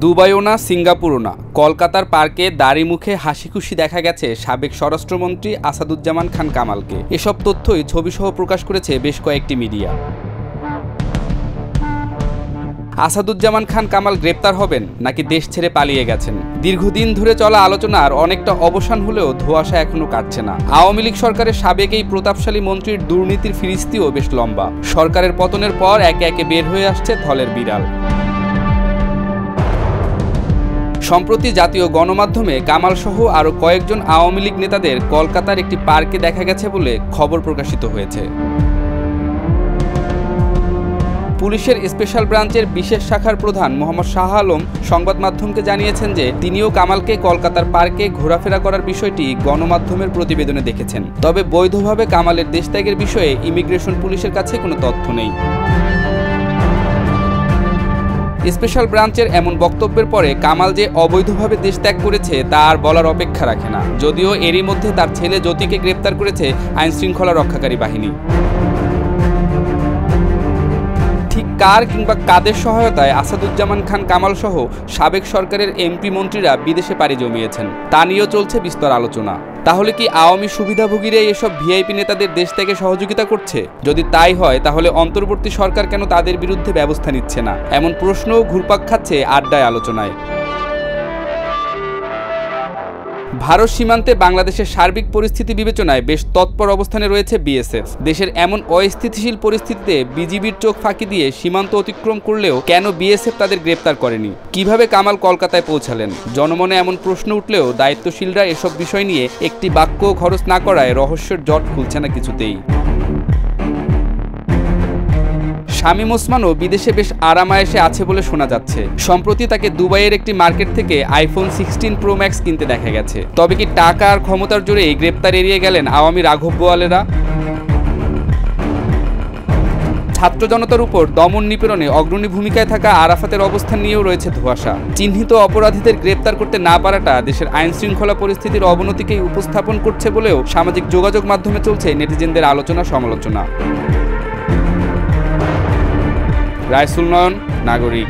দুবাইও না, সিঙ্গাপুরও না, কলকাতার পার্কে দাড়ি মুখে হাসি খুশি দেখা গেছে সাবেক স্বরাষ্ট্রমন্ত্রী আসাদুজ্জামান খান কামালকে। এসব তথ্যই ছবিসহ প্রকাশ করেছে বেশ কয়েকটি মিডিয়া। আসাদুজ্জামান খান কামাল গ্রেপ্তার হবেন নাকি দেশ ছেড়ে পালিয়ে গেছেন? দীর্ঘদিন ধরে চলা আলোচনার অনেকটা অবসান হলেও ধোঁয়াশা এখনো কাটছে না। আওয়ামী লীগ সরকারের সাবেক এই প্রতাপশালী মন্ত্রীর দুর্নীতির ফিরিস্তিও বেশ লম্বা। সরকারের পতনের পর একে একে বের হয়ে আসছে থলের বিড়াল। সম্প্রতি জাতীয় গণমাধ্যমে কামাল সহ আরও কয়েকজন আওয়ামী লীগ নেতাদের কলকাতার একটি পার্কে দেখা গেছে বলে খবর প্রকাশিত হয়েছে। পুলিশের স্পেশাল ব্রাঞ্চের বিশেষ শাখার প্রধান মোহাম্মদ শাহ আলম সংবাদ মাধ্যমকে জানিয়েছেন যে তিনিও কামালকে কলকাতার পার্কে ঘোরাফেরা করার বিষয়টি গণমাধ্যমের প্রতিবেদনে দেখেছেন। তবে বৈধভাবে কামালের দেশত্যাগের বিষয়ে ইমিগ্রেশন পুলিশের কাছে কোনো তথ্য নেই। স্পেশাল ব্রাঞ্চের এমন বক্তব্যের পরে কামাল যে অবৈধভাবে দেশ ত্যাগ করেছে তা আর বলার অপেক্ষা রাখে না। যদিও এরই মধ্যে তার ছেলে জ্যোতিকে গ্রেপ্তার করেছে আইনশৃঙ্খলা রক্ষাকারী বাহিনী। ঠিক কার কিংবা কাদের সহায়তায় আসাদুজ্জামান খান কামাল সহ সাবেক সরকারের এমপি মন্ত্রীরা বিদেশে পাড়ি জমিয়েছেন তা নিয়েও চলছে বিস্তর আলোচনা। তাহলে কি আওয়ামী সুবিধাভোগীরা এসব ভিআইপি নেতাদের দেশ থেকে সহযোগিতা করছে? যদি তাই হয় তাহলে অন্তর্বর্তী সরকার কেন তাদের বিরুদ্ধে ব্যবস্থা নিচ্ছে না? এমন প্রশ্নও ঘুরপাক খাচ্ছে আড্ডায় আলোচনায়। ভারত সীমান্তে বাংলাদেশের সার্বিক পরিস্থিতি বিবেচনায় বেশ তৎপর অবস্থানে রয়েছে বিএসএফ। দেশের এমন অস্থিতিশীল পরিস্থিতিতে বিজিবির চোখ ফাঁকি দিয়ে সীমান্ত অতিক্রম করলেও কেন বিএসএফ তাদের গ্রেপ্তার করেনি? কিভাবে কামাল কলকাতায় পৌঁছালেন? জনমনে এমন প্রশ্ন উঠলেও দায়িত্বশীলরা এসব বিষয় নিয়ে একটি বাক্য খরচ না করায় রহস্যের জট খুলছে না কিছুতেই। শামীম ওসমানও বিদেশে বেশ আরামায়েশে আছে বলে শোনা যাচ্ছে। সম্প্রতি তাকে দুবাইয়ের একটি মার্কেট থেকে আইফোন 16 প্রো ম্যাক্স কিনতে দেখা গেছে। তবে কি টাকা আর ক্ষমতার জোরেই গ্রেপ্তার এড়িয়ে গেলেন আওয়ামী রাঘব বোয়ালেরা? ছাত্র জনতার উপর দমন নিপীড়নে অগ্রণী ভূমিকায় থাকা আরাফাতের অবস্থান নিয়েও রয়েছে ধোঁয়াশা। চিহ্নিত অপরাধীদের গ্রেপ্তার করতে না পারাটা দেশের আইন শৃঙ্খলা পরিস্থিতির অবনতিকেই উপস্থাপন করছে বলেও সামাজিক যোগাযোগ মাধ্যমে চলছে নেটিজেনদের আলোচনা সমালোচনা। রাইসুল নয়ন, নাগরিক।